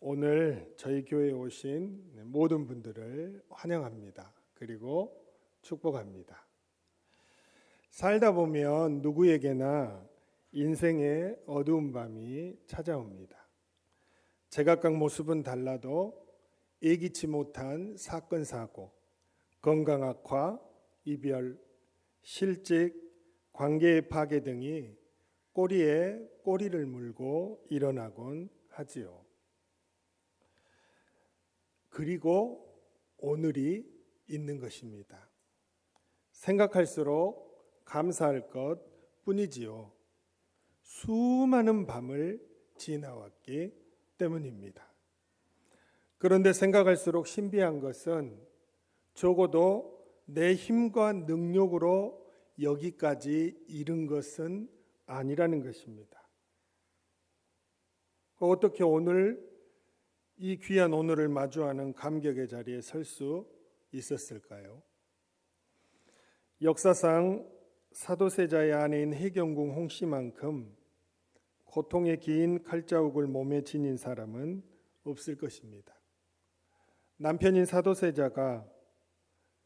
오늘 저희 교회에 오신 모든 분들을 환영합니다. 그리고 축복합니다. 살다 보면 누구에게나 인생의 어두운 밤이 찾아옵니다. 제각각 모습은 달라도 예기치 못한 사건, 사고, 건강 악화, 이별, 실직, 관계의 파괴 등이 꼬리에 꼬리를 물고 일어나곤 하지요. 그리고 오늘이 있는 것입니다. 생각할수록 감사할 것 뿐이지요. 수많은 밤을 지나왔기 때문입니다. 그런데 생각할수록 신비한 것은 적어도 내 힘과 능력으로 여기까지 이른 것은 아니라는 것입니다. 어떻게 오늘 이 귀한 오늘을 마주하는 감격의 자리에 설 수 있었을까요? 역사상 사도세자의 아내인 해경궁 홍씨만큼 고통의 긴 칼자국을 몸에 지닌 사람은 없을 것입니다. 남편인 사도세자가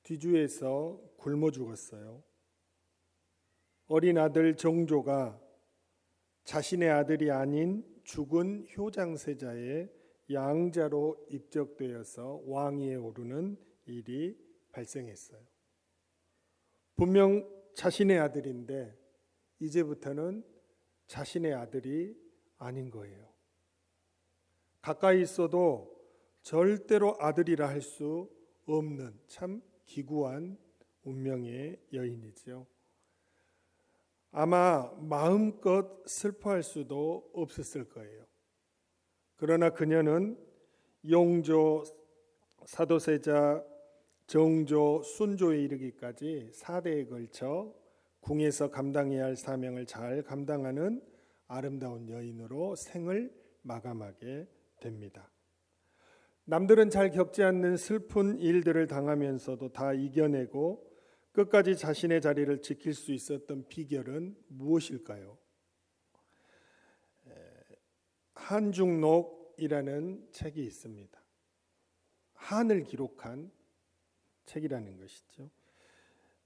뒤주에서 굶어 죽었어요. 어린 아들 정조가 자신의 아들이 아닌 죽은 효장세자의 양자로 입적되어서 왕위에 오르는 일이 발생했어요. 분명 자신의 아들인데 이제부터는 자신의 아들이 아닌 거예요. 가까이 있어도 절대로 아들이라 할 수 없는 참 기구한 운명의 여인이죠. 아마 마음껏 슬퍼할 수도 없었을 거예요. 그러나 그녀는 용조, 사도세자, 정조, 순조에 이르기까지 4대에 걸쳐 궁에서 감당해야 할 사명을 잘 감당하는 아름다운 여인으로 생을 마감하게 됩니다. 남들은 잘 겪지 않는 슬픈 일들을 당하면서도 다 이겨내고 끝까지 자신의 자리를 지킬 수 있었던 비결은 무엇일까요? 한중록이라는 책이 있습니다. 한을 기록한 책이라는 것이죠.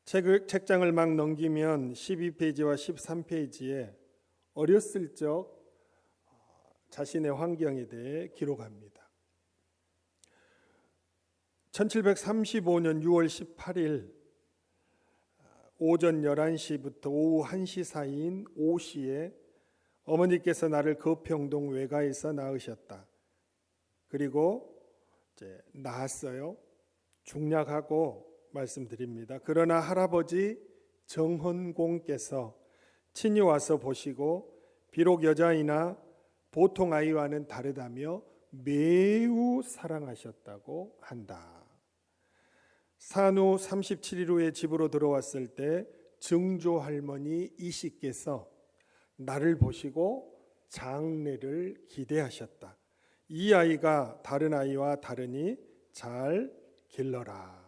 책장을 막 넘기면 12페이지와 13페이지에 어렸을 적 자신의 환경에 대해 기록합니다. 1735년 6월 18일 오전 11시부터 오후 1시 사이인 오시에 어머니께서 나를 거평동 외가에서 낳으셨다. 그리고 이제 낳았어요. 중략하고 말씀드립니다. 그러나 할아버지 정헌공께서 친히 와서 보시고 비록 여자이나 보통 아이와는 다르다며 매우 사랑하셨다고 한다. 산후 37일 후에 집으로 들어왔을 때 정조 할머니 이씨께서 나를 보시고 장래를 기대하셨다. 이 아이가 다른 아이와 다르니 잘 길러라.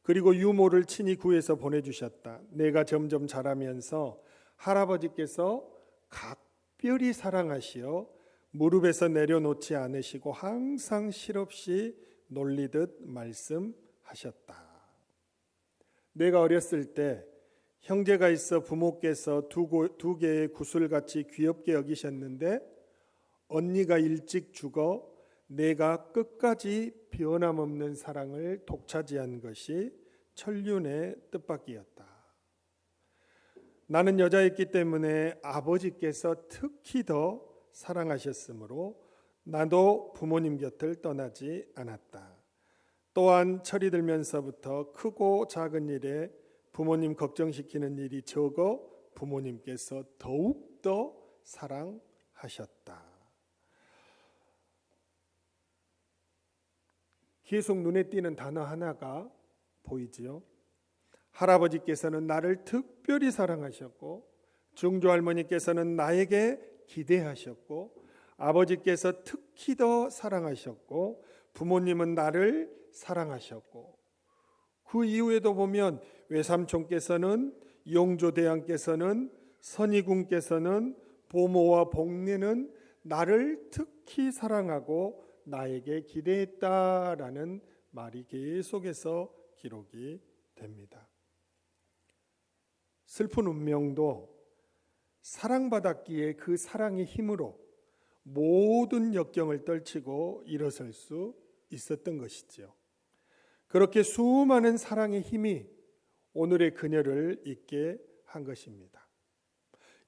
그리고 유모를 친히 구해서 보내주셨다. 내가 점점 자라면서 할아버지께서 각별히 사랑하시어 무릎에서 내려놓지 않으시고 항상 실없이 놀리듯 말씀하셨다. 내가 어렸을 때 형제가 있어 부모께서 두 개의 구슬같이 귀엽게 여기셨는데 언니가 일찍 죽어 내가 끝까지 변함없는 사랑을 독차지한 것이 천륜의 뜻밖이었다. 나는 여자였기 때문에 아버지께서 특히 더 사랑하셨으므로 나도 부모님 곁을 떠나지 않았다. 또한 철이 들면서부터 크고 작은 일에 부모님 걱정시키는 일이 적어 부모님께서 더욱더 사랑하셨다. 계속 눈에 띄는 단어 하나가 보이지요. 할아버지께서는 나를 특별히 사랑하셨고 정조 할머니께서는 나에게 기대하셨고 아버지께서 특히 더 사랑하셨고 부모님은 나를 사랑하셨고 그 이후에도 보면 외삼촌께서는 용조대왕께서는 선희궁께서는 보모와 복례는 나를 특히 사랑하고 나에게 기대했다라는 말이 계속해서 기록이 됩니다. 슬픈 운명도 사랑받았기에 그 사랑의 힘으로 모든 역경을 떨치고 일어설 수 있었던 것이지요. 그렇게 수많은 사랑의 힘이 오늘의 그녀를 있게 한 것입니다.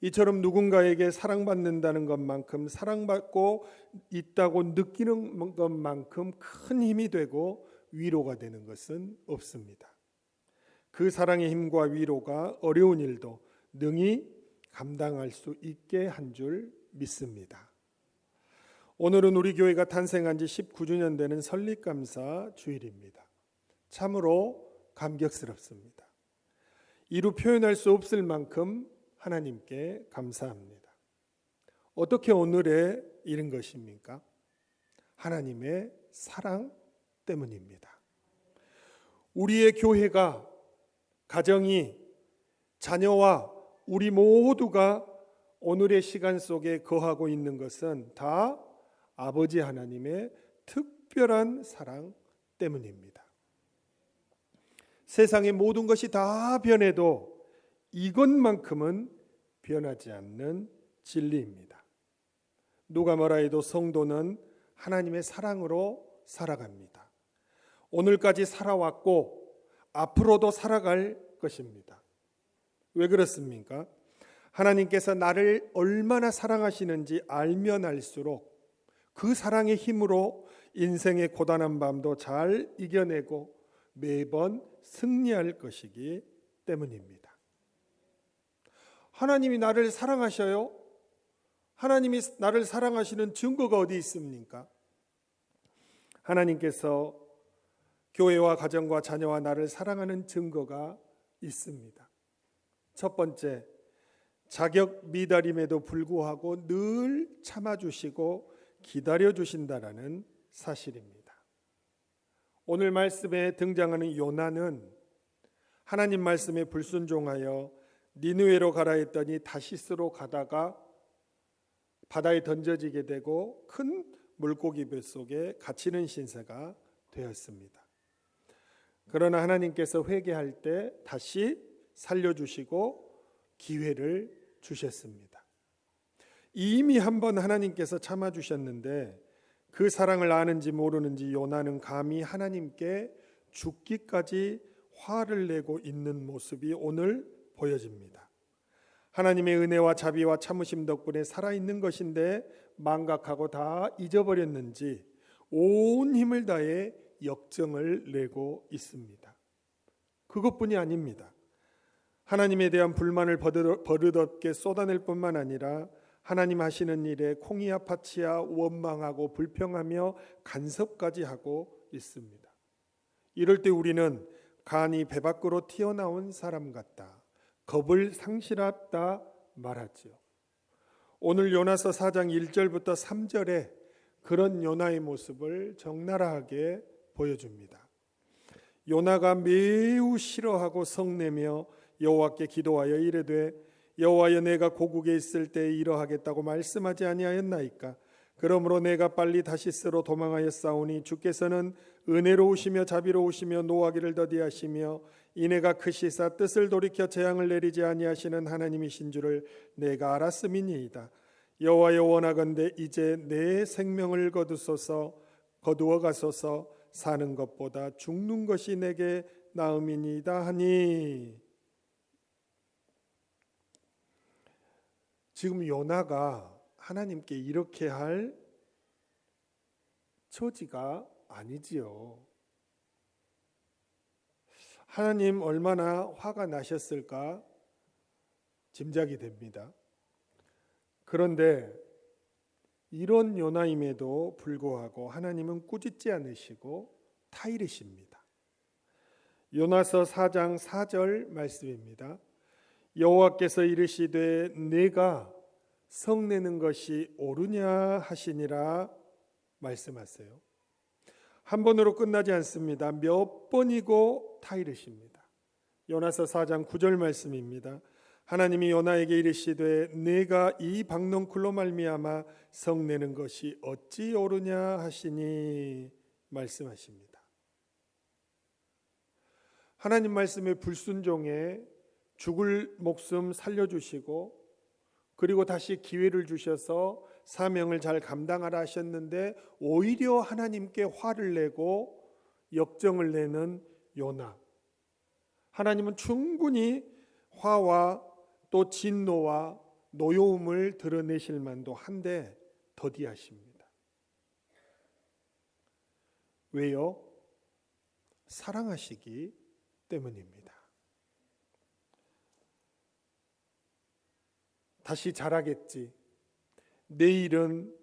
이처럼 누군가에게 사랑받는다는 것만큼, 사랑받고 있다고 느끼는 것만큼 큰 힘이 되고 위로가 되는 것은 없습니다. 그 사랑의 힘과 위로가 어려운 일도 능히 감당할 수 있게 한 줄 믿습니다. 오늘은 우리 교회가 탄생한 지 19주년 되는 설립감사 주일입니다. 참으로 감격스럽습니다. 이루 표현할 수 없을 만큼 하나님께 감사합니다. 어떻게 오늘에 이른 것입니까? 하나님의 사랑 때문입니다. 우리의 교회가, 가정이, 자녀와 우리 모두가 오늘의 시간 속에 거하고 있는 것은 다 아버지 하나님의 특별한 사랑 때문입니다. 세상의 모든 것이 다 변해도 이것만큼은 변하지 않는 진리입니다. 누가 뭐라 해도 성도는 하나님의 사랑으로 살아갑니다. 오늘까지 살아왔고 앞으로도 살아갈 것입니다. 왜 그렇습니까? 하나님께서 나를 얼마나 사랑하시는지 알면 알수록 그 사랑의 힘으로 인생의 고단한 밤도 잘 이겨내고 매번 승리할 것이기 때문입니다. 하나님이 나를 사랑하셔요? 하나님이 나를 사랑하시는 증거가 어디 있습니까? 하나님께서 교회와 가정과 자녀와 나를 사랑하는 증거가 있습니다. 첫 번째, 자격 미달임에도 불구하고 늘 참아주시고 기다려주신다라는 사실입니다. 오늘 말씀에 등장하는 요나는 하나님 말씀에 불순종하여 니느웨로 가라 했더니 다시스로 가다가 바다에 던져지게 되고 큰 물고기 뱃속에 갇히는 신세가 되었습니다. 그러나 하나님께서 회개할 때 다시 살려주시고 기회를 주셨습니다. 이미 한번 하나님께서 참아주셨는데 그 사랑을 아는지 모르는지 요나는 감히 하나님께 죽기까지 화를 내고 있는 모습이 오늘 보여집니다. 하나님의 은혜와 자비와 참으심 덕분에 살아있는 것인데 망각하고 다 잊어버렸는지 온 힘을 다해 역정을 내고 있습니다. 그것뿐이 아닙니다. 하나님에 대한 불만을 버릇없게 쏟아낼 뿐만 아니라 하나님 하시는 일에 콩이야 파치야 원망하고 불평하며 간섭까지 하고 있습니다. 이럴 때 우리는 간이 배 밖으로 튀어나온 사람 같다, 겁을 상실했다 말하지요. 오늘 요나서 4장 1절부터 3절에 그런 요나의 모습을 적나라하게 보여줍니다. 요나가 매우 싫어하고 성내며 여호와께 기도하여 이르되 여호와여 내가 고국에 있을 때에 이러하겠다고 말씀하지 아니하였나이까? 그러므로 내가 빨리 다시스로 도망하였사오니 주께서는 은혜로우시며 자비로우시며 노하기를 더디하시며 이내가 크시사 뜻을 돌이켜 재앙을 내리지 아니하시는 하나님이신 줄을 내가 알았음이니이다. 여호와여 원하건대 이제 내 생명을 거두어 가소서. 사는 것보다 죽는 것이 내게 나음이니이다 하니. 지금 요나가 하나님께 이렇게 할 처지가 아니지요. 하나님 얼마나 화가 나셨을까 짐작이 됩니다. 그런데 이런 요나임에도 불구하고 하나님은 꾸짖지 않으시고 타이르십니다. 요나서 4장 4절 말씀입니다. 여호와께서 이르시되 내가 성내는 것이 옳으냐 하시니라 말씀하세요. 한 번으로 끝나지 않습니다. 몇 번이고 타이르십니다. 요나서 4장 9절 말씀입니다. 하나님이 요나에게 이르시되 내가 이 박넝쿨로 말미암아 성내는 것이 어찌 옳으냐 하시니 말씀하십니다. 하나님 말씀에 불순종해 죽을 목숨 살려주시고 그리고 다시 기회를 주셔서 사명을 잘 감당하라 하셨는데 오히려 하나님께 화를 내고 역정을 내는 요나. 하나님은 충분히 화와 또 진노와 노여움을 드러내실 만도 한데 더디하십니다. 왜요? 사랑하시기 때문입니다. 다시 잘하겠지. 내일은,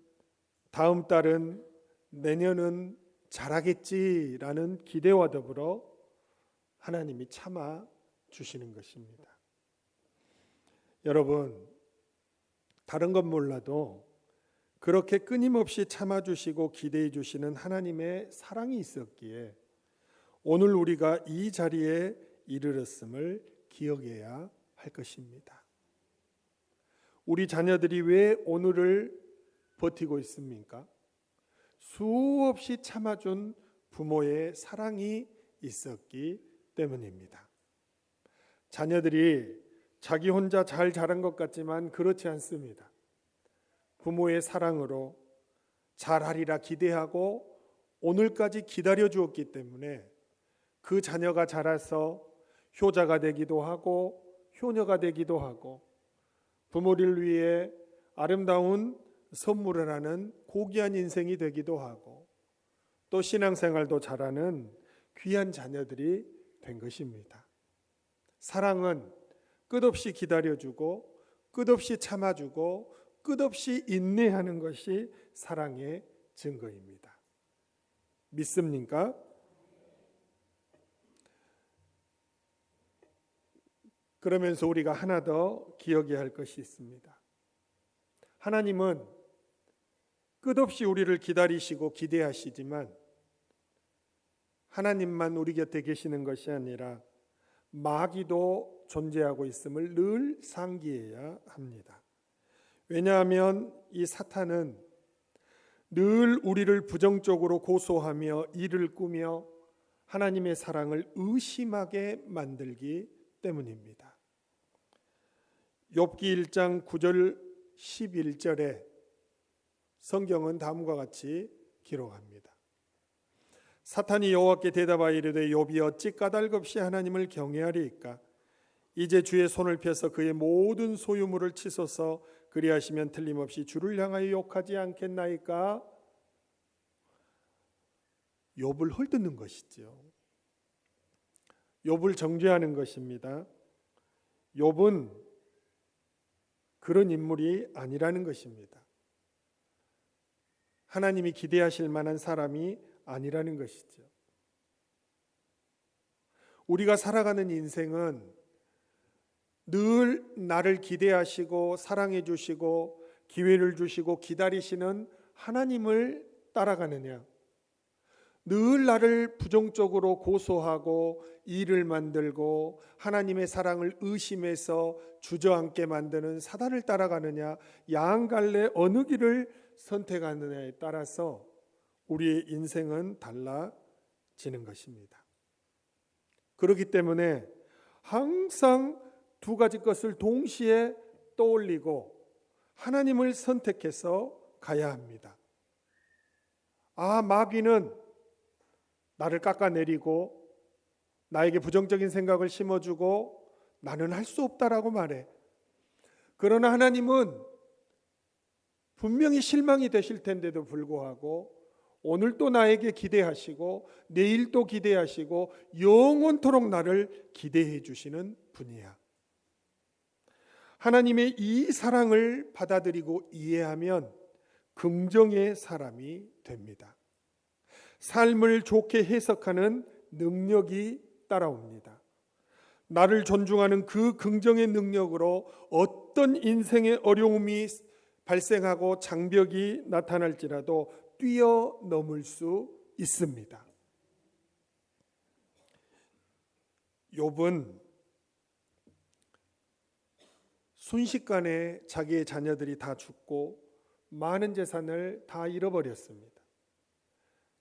다음 달은, 내년은 잘하겠지라는 기대와 더불어 하나님이 참아 주시는 것입니다. 여러분, 다른 건 몰라도 그렇게 끊임없이 참아주시고 기대해 주시는 하나님의 사랑이 있었기에 오늘 우리가 이 자리에 이르렀음을 기억해야 할 것입니다. 우리 자녀들이 왜 오늘을 버티고 있습니까? 수없이 참아준 부모의 사랑이 있었기 때문입니다. 자녀들이 자기 혼자 잘 자란 것 같지만 그렇지 않습니다. 부모의 사랑으로 잘하리라 기대하고 오늘까지 기다려 주었기 때문에 그 자녀가 자라서 효자가 되기도 하고 효녀가 되기도 하고 부모를 위해 아름다운 선물을 하는 고귀한 인생이 되기도 하고 또 신앙생활도 잘하는 귀한 자녀들이 된 것입니다. 사랑은 끝없이 기다려주고 끝없이 참아주고 끝없이 인내하는 것이 사랑의 증거입니다. 믿습니까? 그러면서 우리가 하나 더 기억해야 할 것이 있습니다. 하나님은 끝없이 우리를 기다리시고 기대하시지만 하나님만 우리 곁에 계시는 것이 아니라 마귀도 존재하고 있음을 늘 상기해야 합니다. 왜냐하면 이 사탄은 늘 우리를 부정적으로 고소하며 일을 꾸며 하나님의 사랑을 의심하게 만들기 때문입니다. 욥기 1장 9절 11절에 성경은 다음과 같이 기록합니다. 사탄이 여호와께 대답하여 이르되 욥이 어찌 까닭없이 하나님을 경외하리이까? 이제 주의 손을 펴서 그의 모든 소유물을 치소서. 그리하시면 틀림없이 주를 향하여 욕하지 않겠나이까? 욥을 헐뜯는 것이죠. 욥을 정죄하는 것입니다. 욥은 그런 인물이 아니라는 것입니다. 하나님이 기대하실 만한 사람이 아니라는 것이죠. 우리가 살아가는 인생은 늘 나를 기대하시고 사랑해 주시고 기회를 주시고 기다리시는 하나님을 따라가느냐, 늘 나를 부정적으로 고소하고 일을 만들고 하나님의 사랑을 의심해서 주저앉게 만드는 사단을 따라가느냐, 양갈래 어느 길을 선택하느냐에 따라서 우리의 인생은 달라지는 것입니다. 그렇기 때문에 항상 두 가지 것을 동시에 떠올리고 하나님을 선택해서 가야 합니다. 마귀는 나를 깎아내리고 나에게 부정적인 생각을 심어주고 나는 할 수 없다라고 말해. 그러나 하나님은 분명히 실망이 되실 텐데도 불구하고 오늘 또 나에게 기대하시고 내일 또 기대하시고 영원토록 나를 기대해 주시는 분이야. 하나님의 이 사랑을 받아들이고 이해하면 긍정의 사람이 됩니다. 삶을 좋게 해석하는 능력이 따라옵니다. 나를 존중하는 그 긍정의 능력으로 어떤 인생의 어려움이 발생하고 장벽이 나타날지라도 뛰어넘을 수 있습니다. 욥은 순식간에 자기의 자녀들이 다 죽고 많은 재산을 다 잃어버렸습니다.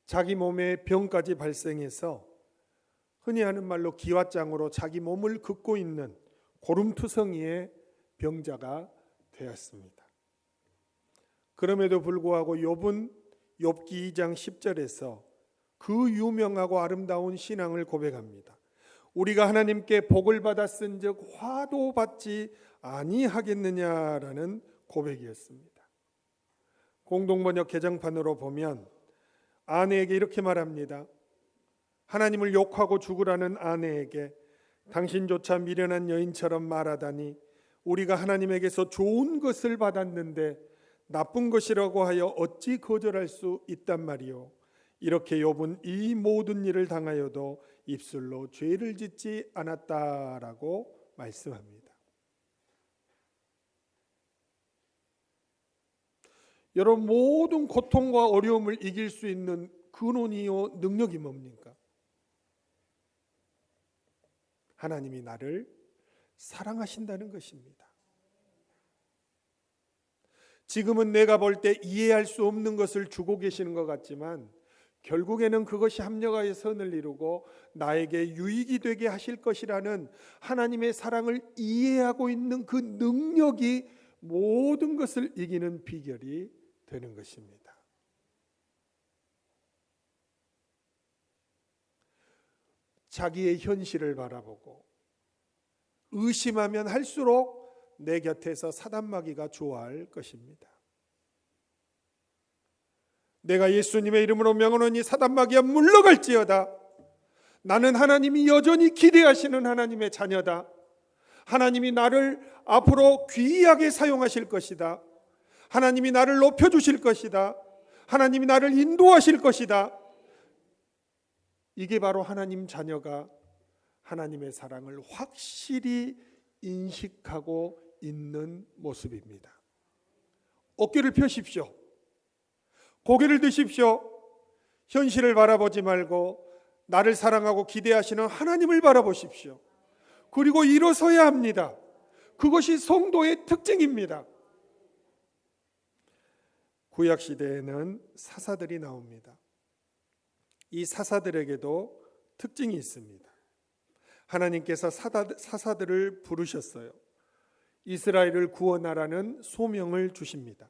자기 몸에 병까지 발생해서 흔히 하는 말로 기왓장으로 자기 몸을 긋고 있는 고름투성이의 병자가 되었습니다. 그럼에도 불구하고 욥은 욥기 2장 10절에서 그 유명하고 아름다운 신앙을 고백합니다. 우리가 하나님께 복을 받았은즉 화도 받지 아니하겠느냐라는 고백이었습니다. 공동번역 개정판으로 보면 아내에게 이렇게 말합니다. 하나님을 욕하고 죽으라는 아내에게 당신조차 미련한 여인처럼 말하다니 우리가 하나님에게서 좋은 것을 받았는데 나쁜 것이라고 하여 어찌 거절할 수 있단 말이요. 이렇게 욥은 이 모든 일을 당하여도 입술로 죄를 짓지 않았다라고 말씀합니다. 여러분, 모든 고통과 어려움을 이길 수 있는 근원이요 능력이 뭡니까? 하나님이 나를 사랑하신다는 것입니다. 지금은 내가 볼 때 이해할 수 없는 것을 주고 계시는 것 같지만 결국에는 그것이 합력하여 선을 이루고 나에게 유익이 되게 하실 것이라는 하나님의 사랑을 이해하고 있는 그 능력이 모든 것을 이기는 비결이 되는 것입니다. 자기의 현실을 바라보고 의심하면 할수록 내 곁에서 사단마귀가 좋아할 것입니다. 내가 예수님의 이름으로 명하노니 사단마귀야 물러갈지어다. 나는 하나님이 여전히 기대하시는 하나님의 자녀다. 하나님이 나를 앞으로 귀하게 사용하실 것이다. 하나님이 나를 높여주실 것이다. 하나님이 나를 인도하실 것이다. 이게 바로 하나님 자녀가 하나님의 사랑을 확실히 인식하고 있는 모습입니다. 어깨를 펴십시오. 고개를 드십시오. 현실을 바라보지 말고 나를 사랑하고 기대하시는 하나님을 바라보십시오. 그리고 일어서야 합니다. 그것이 성도의 특징입니다. 구약시대에는 사사들이 나옵니다. 이 사사들에게도 특징이 있습니다. 하나님께서 사사들을 부르셨어요. 이스라엘을 구원하라는 소명을 주십니다.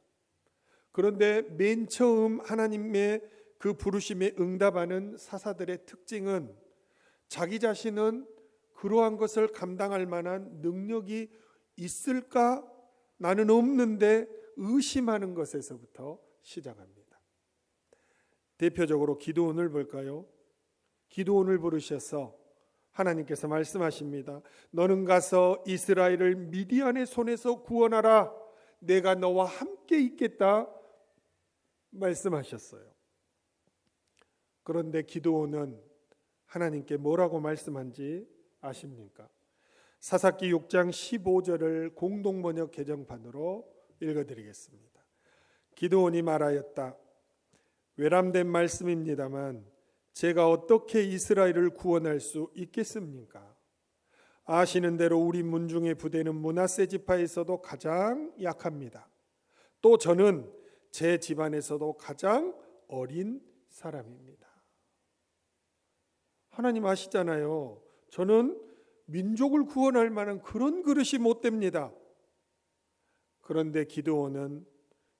그런데 맨 처음 하나님의 그 부르심에 응답하는 사사들의 특징은 자기 자신은 그러한 것을 감당할 만한 능력이 있을까? 나는 없는데 의심하는 것에서부터 시작합니다. 대표적으로 기드온을 볼까요? 기드온을 부르셔서 하나님께서 말씀하십니다. 너는 가서 이스라엘을 미디안의 손에서 구원하라. 내가 너와 함께 있겠다 말씀하셨어요. 그런데 기드온은 하나님께 뭐라고 말씀한지 아십니까? 사사기 6장 15절을 공동번역 개정판으로 읽어드리겠습니다. 기드온이 말하였다. 외람된 말씀입니다만 제가 어떻게 이스라엘을 구원할 수 있겠습니까? 아시는 대로 우리 문중의 부대는 므낫세 지파에서도 가장 약합니다. 또 저는 제 집안에서도 가장 어린 사람입니다. 하나님 아시잖아요. 저는 민족을 구원할 만한 그런 그릇이 못 됩니다. 그런데 기드온은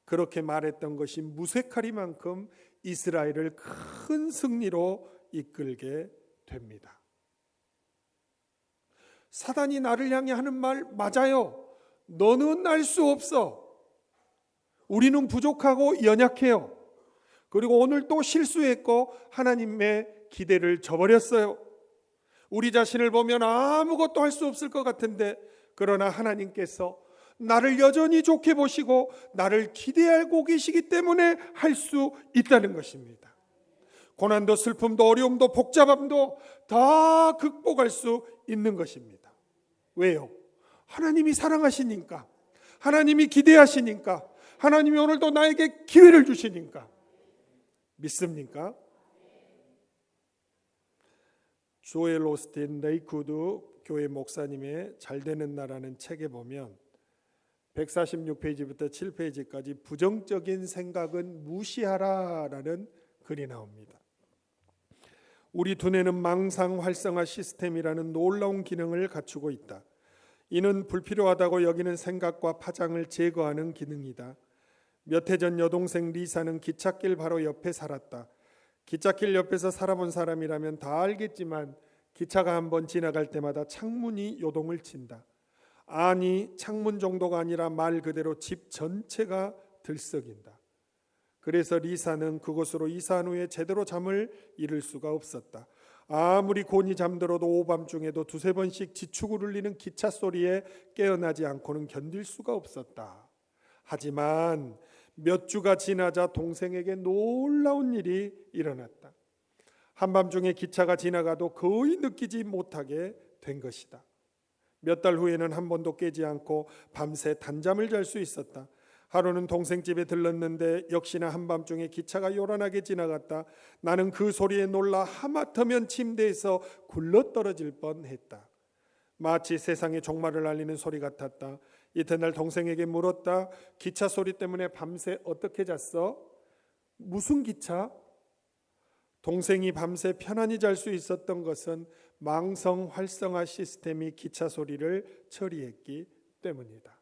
그렇게 말했던 것이 무색하리만큼 이스라엘을 큰 승리로 이끌게 됩니다. 사단이 나를 향해 하는 말 맞아요. 너는 알 수 없어. 우리는 부족하고 연약해요. 그리고 오늘 또 실수했고 하나님의 기대를 저버렸어요. 우리 자신을 보면 아무것도 할 수 없을 것 같은데 그러나 하나님께서 나를 여전히 좋게 보시고 나를 기대하고 계시기 때문에 할 수 있다는 것입니다. 고난도 슬픔도 어려움도 복잡함도 다 극복할 수 있는 것입니다. 왜요? 하나님이 사랑하시니까, 하나님이 기대하시니까, 하나님이 오늘도 나에게 기회를 주시니까. 믿습니까? 조엘 오스틴 레이쿠드 교회 목사님의 잘되는 나라는 책에 보면 146페이지부터 7페이지까지 부정적인 생각은 무시하라라는 글이 나옵니다. 우리 두뇌는 망상 활성화 시스템이라는 놀라운 기능을 갖추고 있다. 이는 불필요하다고 여기는 생각과 파장을 제거하는 기능이다. 몇 해 전 여동생 리사는 기찻길 바로 옆에 살았다. 기찻길 옆에서 살아본 사람이라면 다 알겠지만 기차가 한번 지나갈 때마다 창문이 요동을 친다. 아니, 창문 정도가 아니라 말 그대로 집 전체가 들썩인다. 그래서 리사는 그곳으로 이사한 후에 제대로 잠을 이룰 수가 없었다. 아무리 곤히 잠들어도 오밤중에도 두세 번씩 지축을 울리는 기차 소리에 깨어나지 않고는 견딜 수가 없었다. 하지만 몇 주가 지나자 동생에게 놀라운 일이 일어났다. 한밤중에 기차가 지나가도 거의 느끼지 못하게 된 것이다. 몇 달 후에는 한 번도 깨지 않고 밤새 단잠을 잘 수 있었다. 하루는 동생 집에 들렀는데 역시나 한밤중에 기차가 요란하게 지나갔다. 나는 그 소리에 놀라 하마터면 침대에서 굴러떨어질 뻔했다. 마치 세상의 종말을 알리는 소리 같았다. 이튿날 동생에게 물었다. 기차 소리 때문에 밤새 어떻게 잤어? 무슨 기차? 동생이 밤새 편안히 잘 수 있었던 것은 망성 활성화 시스템이 기차 소리를 처리했기 때문이다.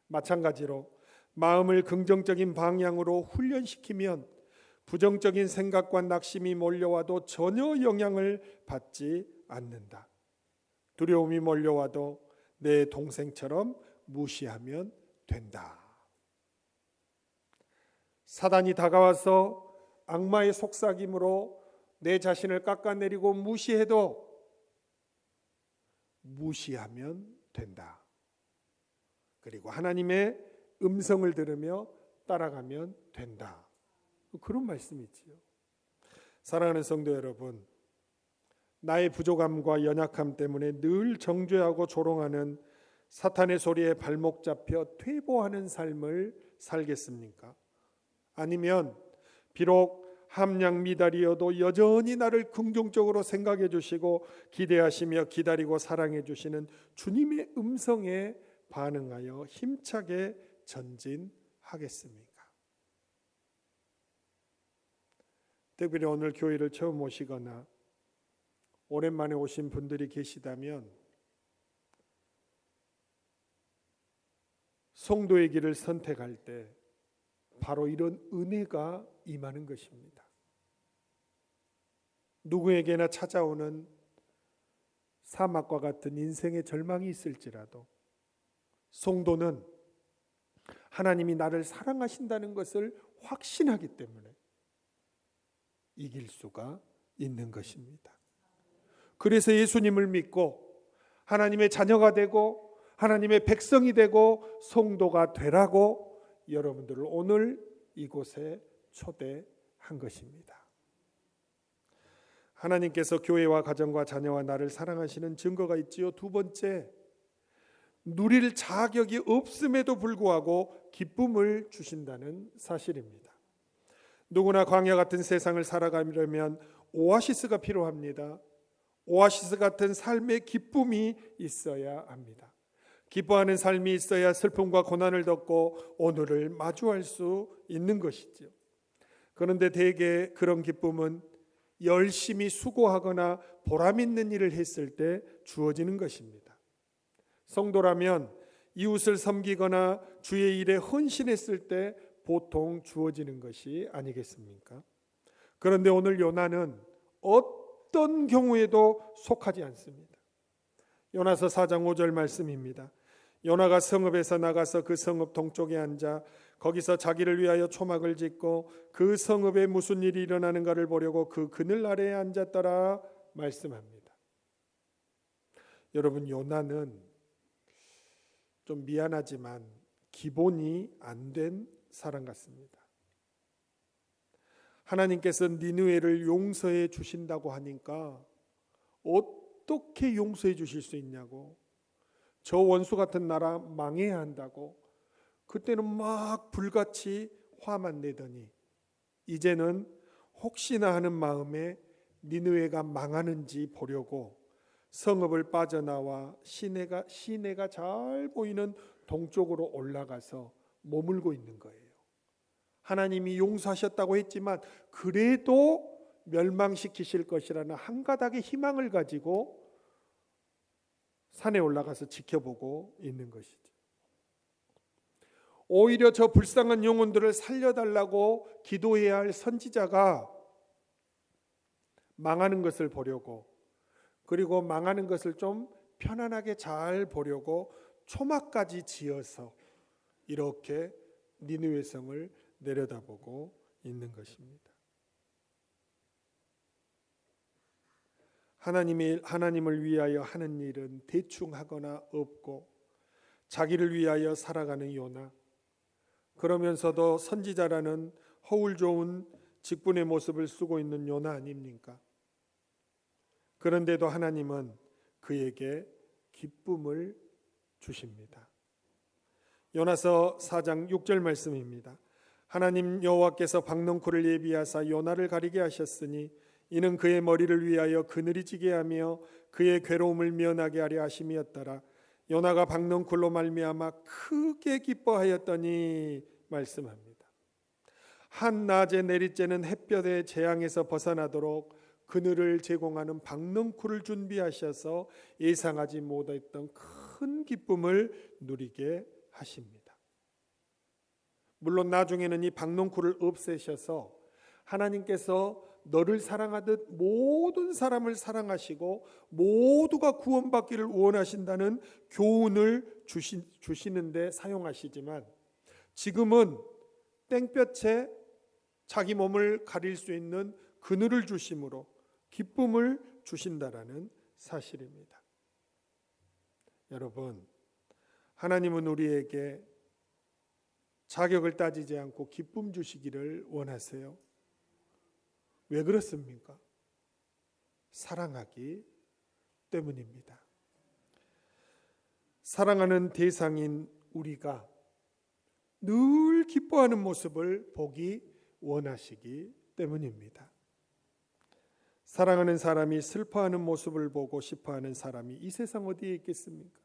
마찬가지로 마음을 긍정적인 방향으로 훈련시키면 부정적인 생각과 낙심이 몰려와도 전혀 영향을 받지 않는다. 두려움이 몰려와도 내 동생처럼 무시하면 된다. 사단이 다가와서 악마의 속삭임으로 내 자신을 깎아내리고 무시해도 무시하면 된다. 그리고 하나님의 음성을 들으며 따라가면 된다. 그런 말씀이지요. 사랑하는 성도 여러분, 나의 부족함과 연약함 때문에 늘 정죄하고 조롱하는 사탄의 소리에 발목 잡혀 퇴보하는 삶을 살겠습니까? 아니면 비록 함량 미달이어도 여전히 나를 긍정적으로 생각해 주시고 기대하시며 기다리고 사랑해 주시는 주님의 음성에 반응하여 힘차게 전진하겠습니까? 특별히 오늘 교회를 처음 오시거나 오랜만에 오신 분들이 계시다면 성도의 길을 선택할 때 바로 이런 은혜가 임하는 것입니다. 누구에게나 찾아오는 사막과 같은 인생의 절망이 있을지라도 성도는 하나님이 나를 사랑하신다는 것을 확신하기 때문에 이길 수가 있는 것입니다. 그래서 예수님을 믿고 하나님의 자녀가 되고 하나님의 백성이 되고 성도가 되라고 여러분들을 오늘 이곳에 초대한 것입니다. 하나님께서 교회와 가정과 자녀와 나를 사랑하시는 증거가 있지요. 두 번째, 누릴 자격이 없음에도 불구하고 기쁨을 주신다는 사실입니다. 누구나 광야 같은 세상을 살아가려면 오아시스가 필요합니다. 오아시스 같은 삶의 기쁨이 있어야 합니다. 기뻐하는 삶이 있어야 슬픔과 고난을 덮고 오늘을 마주할 수 있는 것이죠. 그런데 대개 그런 기쁨은 열심히 수고하거나 보람 있는 일을 했을 때 주어지는 것입니다. 성도라면 이웃을 섬기거나 주의 일에 헌신했을 때 보통 주어지는 것이 아니겠습니까? 그런데 오늘 요나는 어떤 경우에도 속하지 않습니다. 요나서 4장 5절 말씀입니다. 요나가 성읍에서 나가서 그 성읍 동쪽에 앉아 거기서 자기를 위하여 초막을 짓고 그 성읍에 무슨 일이 일어나는가를 보려고 그 그늘 아래에 앉았더라 말씀합니다. 여러분, 요나는 좀 미안하지만 기본이 안 된 사람 같습니다. 하나님께서 니느웨를 용서해 주신다고 하니까 어떻게 용서해 주실 수 있냐고, 저 원수 같은 나라 망해야 한다고 그때는 막 불같이 화만 내더니 이제는 혹시나 하는 마음에 니느웨가 망하는지 보려고 성읍을 빠져나와 시내가 잘 보이는 동쪽으로 올라가서 머물고 있는 거예요. 하나님이 용서하셨다고 했지만 그래도 멸망시키실 것이라는 한 가닥의 희망을 가지고 산에 올라가서 지켜보고 있는 것이죠. 오히려 저 불쌍한 영혼들을 살려달라고 기도해야 할 선지자가 망하는 것을 보려고, 그리고 망하는 것을 좀 편안하게 잘 보려고 초막까지 지어서 이렇게 니느웨 성을 내려다보고 있는 것입니다. 하나님을 위하여 하는 일은 대충 하거나 없고 자기를 위하여 살아가는 요나, 그러면서도 선지자라는 허울 좋은 직분의 모습을 쓰고 있는 요나 아닙니까? 그런데도 하나님은 그에게 기쁨을 주십니다. 요나서 4장 6절 말씀입니다. 하나님 여호와께서 박넝쿨을 예비하사 요나를 가리게 하셨으니 이는 그의 머리를 위하여 그늘이 지게 하며 그의 괴로움을 면하게 하려 하심이었더라. 요나가 박넝쿨로 말미암아 크게 기뻐하였더니 말씀합니다. 한낮에 내리쬐는 햇볕의 재앙에서 벗어나도록 그늘을 제공하는 박넝쿨을 준비하셔서 예상하지 못했던 큰 기쁨을 누리게 하십니다. 물론 나중에는 이 박넝쿨을 없애셔서 하나님께서 너를 사랑하듯 모든 사람을 사랑하시고 모두가 구원받기를 원하신다는 교훈을 주시는데 사용하시지만, 지금은 땡볕에 자기 몸을 가릴 수 있는 그늘을 주심으로 기쁨을 주신다라는 사실입니다. 여러분, 하나님은 우리에게 자격을 따지지 않고 기쁨 주시기를 원하세요. 왜 그렇습니까? 사랑하기 때문입니다. 사랑하는 대상인 우리가 늘 기뻐하는 모습을 보기 원하시기 때문입니다. 사랑하는 사람이 슬퍼하는 모습을 보고 싶어하는 사람이 이 세상 어디에 있겠습니까?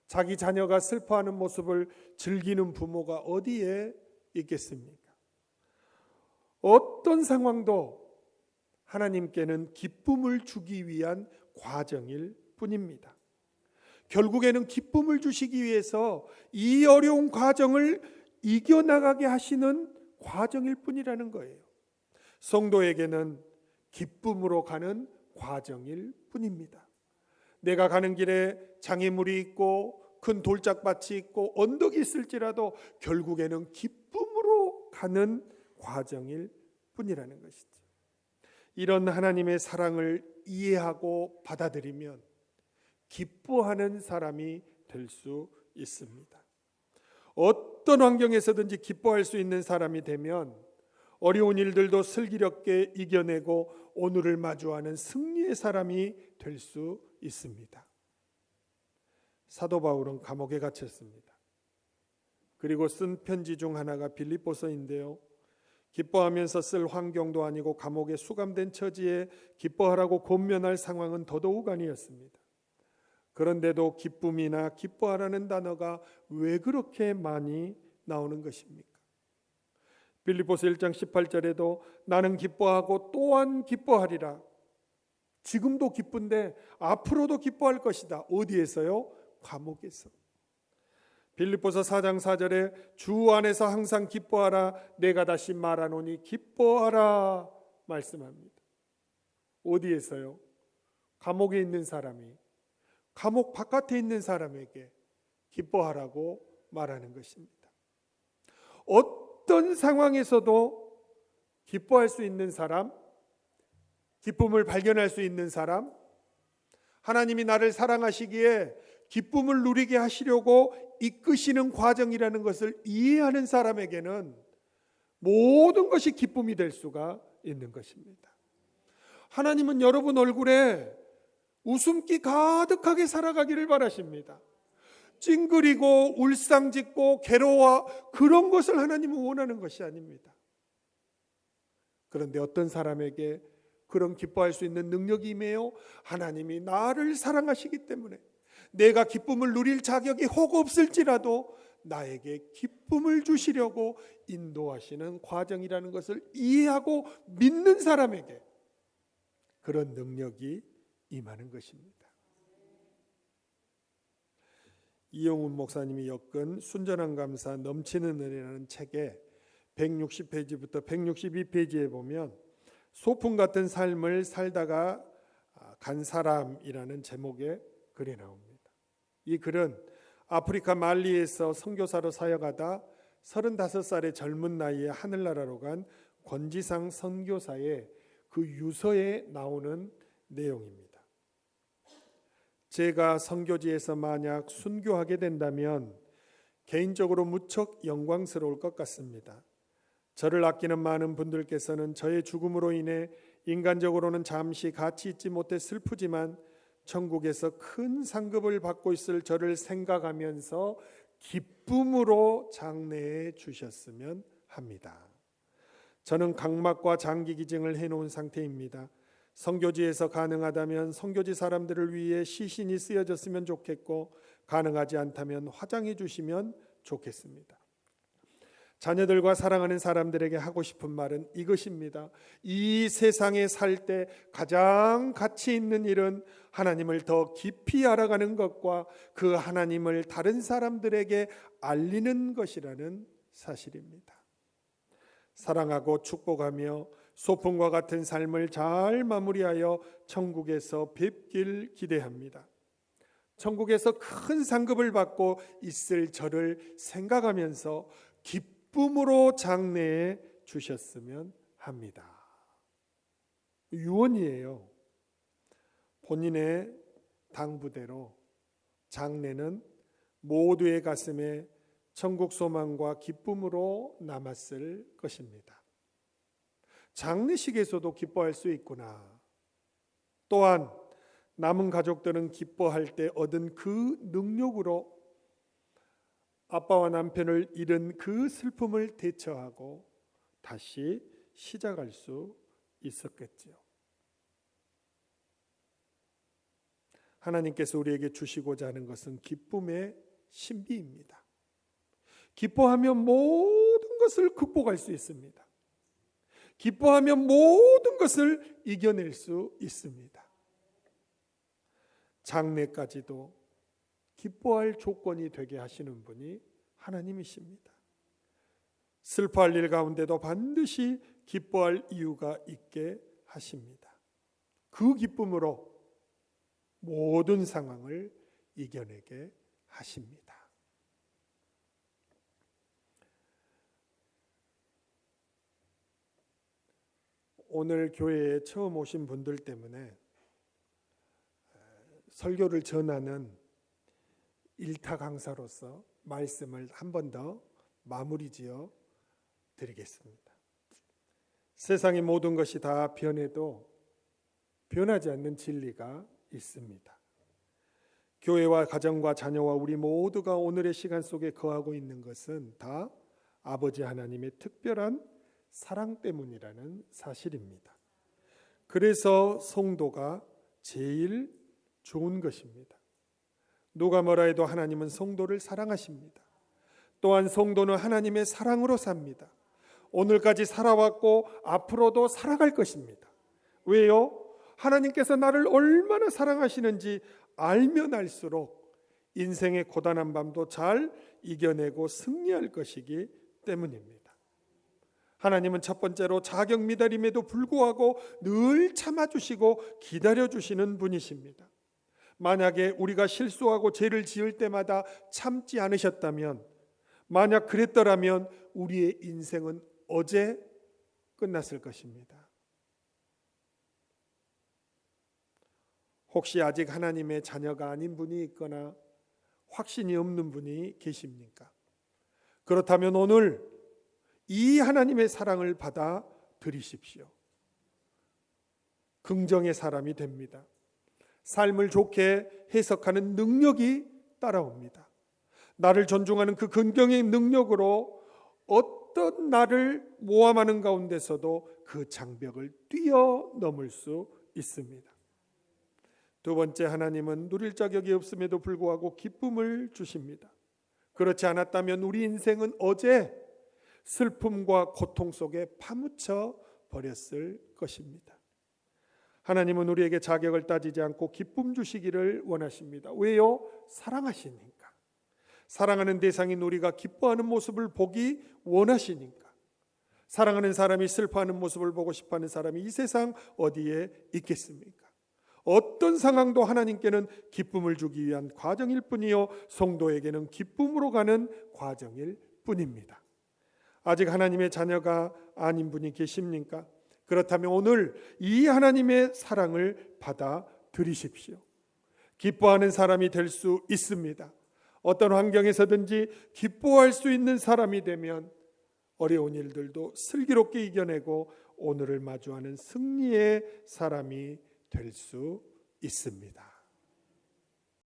자기 자녀가 슬퍼하는 모습을 즐기는 부모가 어디에 있겠습니까? 어떤 상황도 하나님께는 기쁨을 주기 위한 과정일 뿐입니다. 결국에는 기쁨을 주시기 위해서 이 어려운 과정을 이겨나가게 하시는 과정일 뿐이라는 거예요. 성도에게는 기쁨으로 가는 과정일 뿐입니다. 내가 가는 길에 장애물이 있고 큰 돌짝밭이 있고 언덕이 있을지라도 결국에는 기쁨으로 가는 과정일 뿐이라는 것이죠. 이런 하나님의 사랑을 이해하고 받아들이면 기뻐하는 사람이 될 수 있습니다. 어떤 환경에서든지 기뻐할 수 있는 사람이 되면 어려운 일들도 슬기롭게 이겨내고 오늘을 마주하는 승리의 사람이 될 수 있습니다. 사도 바울은 감옥에 갇혔습니다. 그리고 쓴 편지 중 하나가 빌립보서인데요, 기뻐하면서 쓸 환경도 아니고 감옥에 수감된 처지에 기뻐하라고 권면할 상황은 더더욱 아니었습니다. 그런데도 기쁨이나 기뻐하라는 단어가 왜 그렇게 많이 나오는 것입니까? 빌립보서 1장 18절에도 나는 기뻐하고 또한 기뻐하리라. 지금도 기쁜데 앞으로도 기뻐할 것이다. 어디에서요? 감옥에서. 빌립보서 4장 4절에 주 안에서 항상 기뻐하라. 내가 다시 말하노니 기뻐하라 말씀합니다. 어디에서요? 감옥에 있는 사람이 감옥 바깥에 있는 사람에게 기뻐하라고 말하는 것입니다. 어떤 상황에서도 기뻐할 수 있는 사람, 기쁨을 발견할 수 있는 사람, 하나님이 나를 사랑하시기에 기쁨을 누리게 하시려고 이끄시는 과정이라는 것을 이해하는 사람에게는 모든 것이 기쁨이 될 수가 있는 것입니다. 하나님은 여러분 얼굴에 웃음기 가득하게 살아가기를 바라십니다. 찡그리고 울상짓고 괴로워 그런 것을 하나님은 원하는 것이 아닙니다. 그런데 어떤 사람에게 그런 기뻐할 수 있는 능력이 임해요? 하나님이 나를 사랑하시기 때문에, 내가 기쁨을 누릴 자격이 혹 없을지라도 나에게 기쁨을 주시려고 인도하시는 과정이라는 것을 이해하고 믿는 사람에게 그런 능력이 임하는 것입니다. 이영훈 목사님이 엮은 순전한 감사 넘치는 은혜라는 책에 160페이지부터 162페이지에 보면 소풍 같은 삶을 살다가 간 사람이라는 제목의 글이 나옵니다. 이 글은 아프리카 말리에서 선교사로 사역하다 35살의 젊은 나이에 하늘나라로 간 권지상 선교사의 그 유서에 나오는 내용입니다. 제가 선교지에서 만약 순교하게 된다면 개인적으로 무척 영광스러울 것 같습니다. 저를 아끼는 많은 분들께서는 저의 죽음으로 인해 인간적으로는 잠시 같이 있지 못해 슬프지만 천국에서 큰 상급을 받고 있을 저를 생각하면서 기쁨으로 장례해 주셨으면 합니다. 저는 각막과 장기 기증을 해놓은 상태입니다. 선교지에서 가능하다면 선교지 사람들을 위해 시신이 쓰여졌으면 좋겠고 가능하지 않다면 화장해 주시면 좋겠습니다. 자녀들과 사랑하는 사람들에게 하고 싶은 말은 이것입니다. 이 세상에 살 때 가장 가치 있는 일은 하나님을 더 깊이 알아가는 것과 그 하나님을 다른 사람들에게 알리는 것이라는 사실입니다. 사랑하고 축복하며 소풍과 같은 삶을 잘 마무리하여 천국에서 뵙길 기대합니다. 천국에서 큰 상급을 받고 있을 저를 생각하면서 기쁨으로 장례해 주셨으면 합니다. 유언이에요. 본인의 당부대로 장례는 모두의 가슴에 천국 소망과 기쁨으로 남았을 것입니다. 장례식에서도 기뻐할 수 있구나. 또한 남은 가족들은 기뻐할 때 얻은 그 능력으로 아빠와 남편을 잃은 그 슬픔을 대처하고 다시 시작할 수 있었겠지요. 하나님께서 우리에게 주시고자 하는 것은 기쁨의 신비입니다. 기뻐하면 모든 것을 극복할 수 있습니다. 기뻐하면 모든 것을 이겨낼 수 있습니다. 장래까지도 기뻐할 조건이 되게 하시는 분이 하나님이십니다. 슬퍼할 일 가운데도 반드시 기뻐할 이유가 있게 하십니다. 그 기쁨으로 모든 상황을 이겨내게 하십니다. 오늘 교회에 처음 오신 분들 때문에 설교를 전하는 일타 강사로서 말씀을 한 번 더 마무리 지어 드리겠습니다. 세상의 모든 것이 다 변해도 변하지 않는 진리가 있습니다. 교회와 가정과 자녀와 우리 모두가 오늘의 시간 속에 거하고 있는 것은 다 아버지 하나님의 특별한 사랑 때문이라는 사실입니다. 그래서 성도가 제일 좋은 것입니다. 누가 뭐라 해도 하나님은 성도를 사랑하십니다. 또한 성도는 하나님의 사랑으로 삽니다. 오늘까지 살아왔고 앞으로도 살아갈 것입니다. 왜요? 하나님께서 나를 얼마나 사랑하시는지 알면 알수록 인생의 고단한 밤도 잘 이겨내고 승리할 것이기 때문입니다. 하나님은 첫 번째로 자격 미달임에도 불구하고 늘 참아주시고 기다려주시는 분이십니다. 만약에 우리가 실수하고 죄를 지을 때마다 참지 않으셨다면, 만약 그랬더라면 우리의 인생은 어제 끝났을 것입니다. 혹시 아직 하나님의 자녀가 아닌 분이 있거나 확신이 없는 분이 계십니까? 그렇다면 오늘 이 하나님의 사랑을 받아 들이십시오. 긍정의 사람이 됩니다. 삶을 좋게 해석하는 능력이 따라옵니다. 나를 존중하는 그 긍정의 능력으로 어떤 나를 모함하는 가운데서도 그 장벽을 뛰어넘을 수 있습니다. 두 번째, 하나님은 누릴 자격이 없음에도 불구하고 기쁨을 주십니다. 그렇지 않았다면 우리 인생은 어제 슬픔과 고통 속에 파묻혀 버렸을 것입니다. 하나님은 우리에게 자격을 따지지 않고 기쁨 주시기를 원하십니다. 왜요? 사랑하시니까. 사랑하는 대상인 우리가 기뻐하는 모습을 보기 원하시니까. 사랑하는 사람이 슬퍼하는 모습을 보고 싶어하는 사람이 이 세상 어디에 있겠습니까? 어떤 상황도 하나님께는 기쁨을 주기 위한 과정일 뿐이요, 성도에게는 기쁨으로 가는 과정일 뿐입니다. 아직 하나님의 자녀가 아닌 분이 계십니까? 그렇다면 오늘 이 하나님의 사랑을 받아들이십시오. 기뻐하는 사람이 될 수 있습니다. 어떤 환경에서든지 기뻐할 수 있는 사람이 되면 어려운 일들도 슬기롭게 이겨내고 오늘을 마주하는 승리의 사람이 될 수 있습니다.